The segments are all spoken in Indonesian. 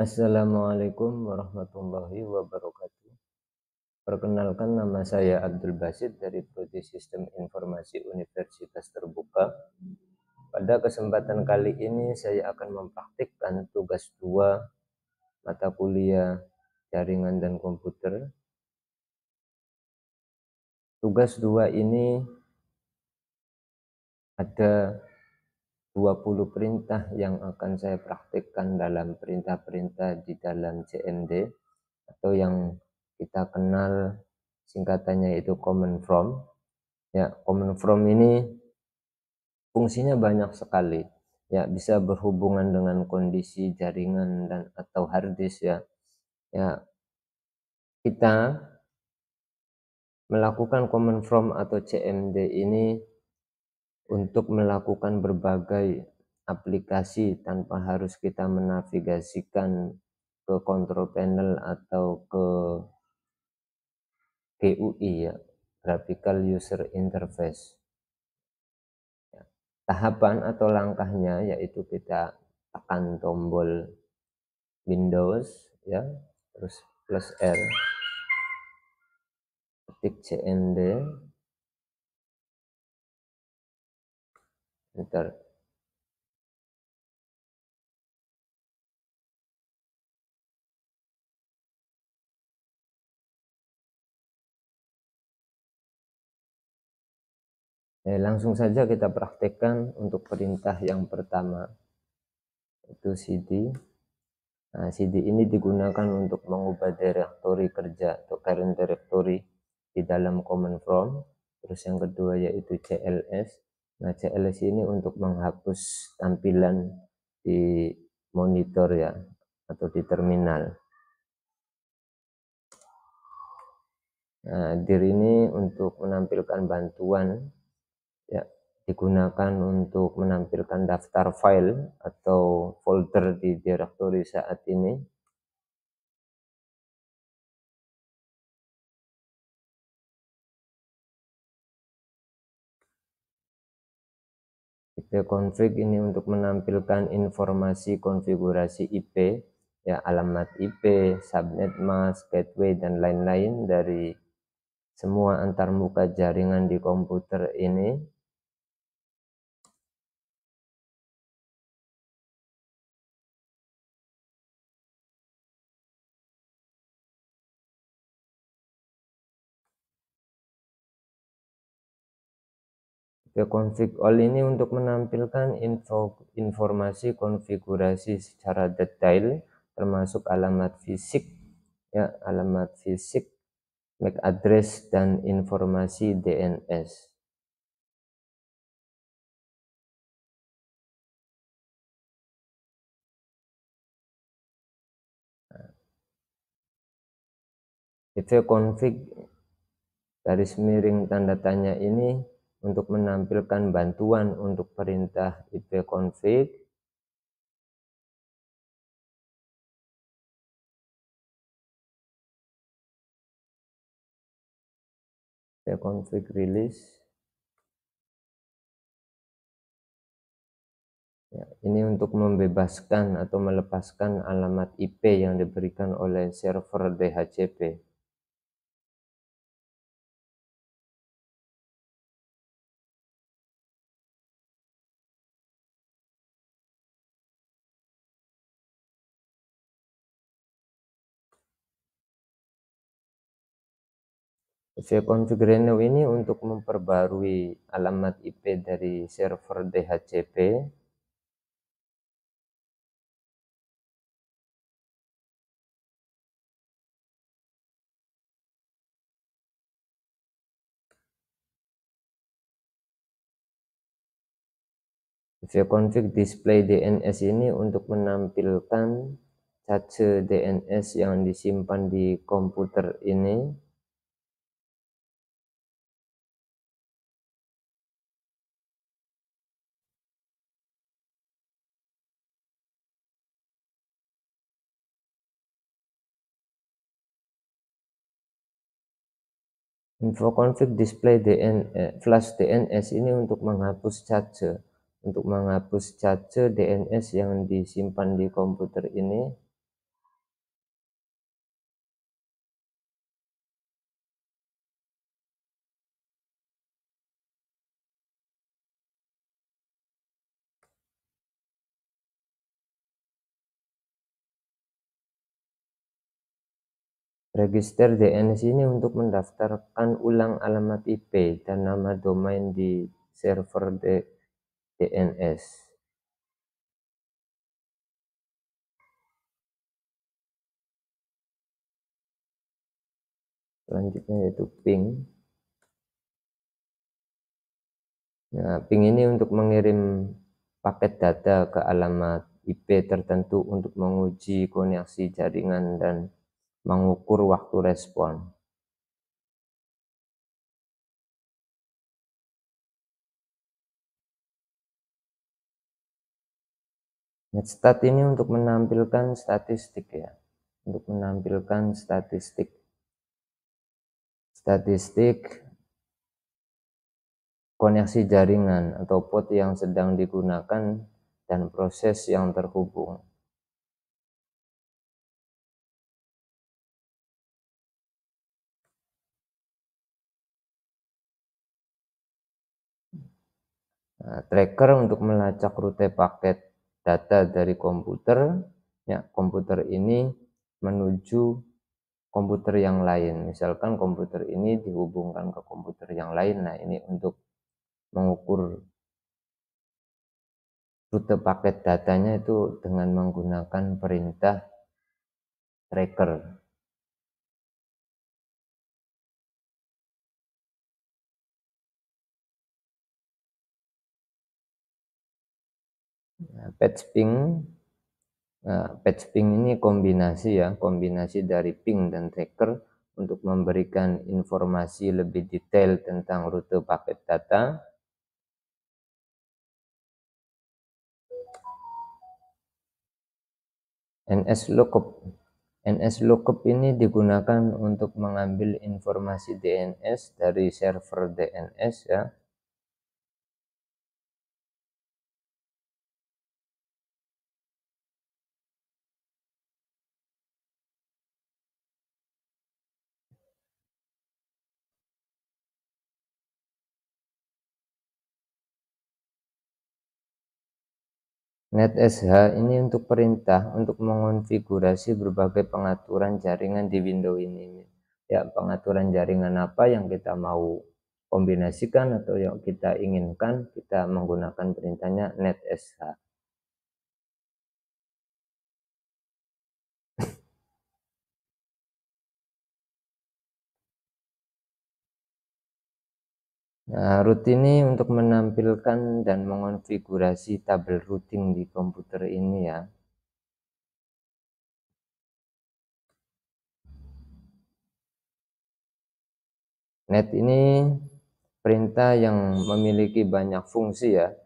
Assalamualaikum warahmatullahi wabarakatuh. Perkenalkan, nama saya Abdul Basit dari Prodi Sistem Informasi Universitas Terbuka. Pada kesempatan kali ini saya akan mempraktikkan tugas 2 mata kuliah Jaringan dan Komputer. Tugas 2 ini ada 20 perintah yang akan saya praktikkan dalam perintah-perintah di dalam CMD, atau yang kita kenal singkatannya itu command from. Ya, command from ini fungsinya banyak sekali. Ya, bisa berhubungan dengan kondisi jaringan dan atau hard disk ya. Ya, kita melakukan command from atau CMD ini untuk melakukan berbagai aplikasi tanpa harus kita menavigasikan ke control panel atau ke GUI ya, Graphical User Interface. Tahapan atau langkahnya yaitu kita tekan tombol Windows ya, terus plus R, ketik CMD, enter. Langsung saja kita praktekkan untuk perintah yang pertama, itu CD. Nah, CD ini digunakan untuk mengubah direktori kerja atau current directory di dalam command from. Terus yang kedua yaitu CLS. Nah, CLS ini untuk menghapus tampilan di monitor ya, atau di terminal. Nah, dir ini untuk menampilkan bantuan ya, digunakan untuk menampilkan daftar file atau folder di direktori saat ini. ipconfig ini untuk menampilkan informasi konfigurasi IP ya, alamat IP, subnet mask, gateway dan lain-lain dari semua antarmuka jaringan di komputer ini. ipconfig all ini untuk menampilkan informasi konfigurasi secara detail, termasuk alamat fisik ya, alamat fisik, MAC address dan informasi DNS. ipconfig garis miring tanda tanya ini untuk menampilkan bantuan untuk perintah ipconfig. ipconfig release ya, ini untuk membebaskan atau melepaskan alamat IP yang diberikan oleh server DHCP. ipconfig renew ini untuk memperbarui alamat IP dari server DHCP. ipconfig display DNS ini untuk menampilkan cache DNS yang disimpan di komputer ini. ipconfig display flash DNS ini untuk menghapus cache DNS yang disimpan di komputer ini. Register DNS ini untuk mendaftarkan ulang alamat IP dan nama domain di server DNS. Selanjutnya yaitu ping. Nah, ping ini untuk mengirim paket data ke alamat IP tertentu untuk menguji koneksi jaringan dan mengukur waktu respon. Netstat ini untuk menampilkan statistik ya, untuk menampilkan statistik koneksi jaringan atau port yang sedang digunakan dan proses yang terhubung. Nah, tracker untuk melacak rute paket data dari komputer, ya komputer ini menuju komputer yang lain. Misalkan komputer ini dihubungkan ke komputer yang lain. Nah, ini untuk mengukur rute paket datanya itu dengan menggunakan perintah tracker. Nah, patch ping ini kombinasi dari ping dan tracker untuk memberikan informasi lebih detail tentang rute paket data. NS lookup ini digunakan untuk mengambil informasi DNS dari server DNS ya. NetSH ini untuk perintah untuk mengonfigurasi berbagai pengaturan jaringan di Windows ini. Ya, pengaturan jaringan apa yang kita mau kombinasikan atau yang kita inginkan, kita menggunakan perintahnya NetSH. Nah, root ini untuk menampilkan dan mengonfigurasi tabel routing di komputer ini ya. Net ini perintah yang memiliki banyak fungsi ya,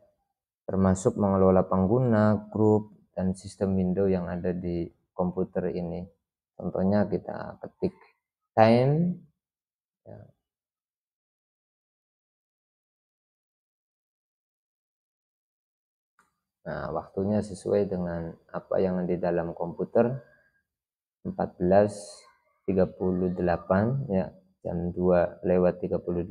termasuk mengelola pengguna, grup, dan sistem Windows yang ada di komputer ini. Contohnya kita ketik time, ya. Nah, waktunya sesuai dengan apa yang di dalam komputer, 14.38 ya, jam 2:38.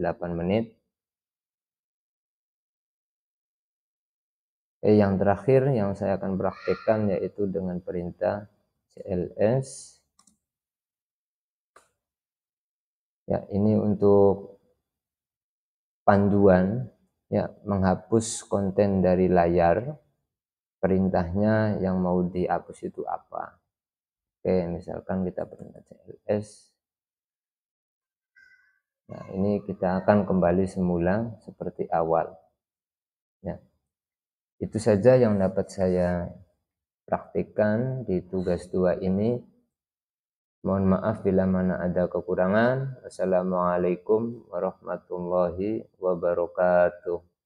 Yang terakhir yang saya akan praktekkan yaitu dengan perintah cls. Ya, ini untuk panduan ya, menghapus konten dari layar. Perintahnya yang mau dihapus itu apa? Oke, misalkan kita perintah cls. Nah, ini kita akan kembali semula seperti awal. Ya, itu saja yang dapat saya praktikkan di tugas 2 ini. Mohon maaf bila mana ada kekurangan. Wassalamualaikum warahmatullahi wabarakatuh.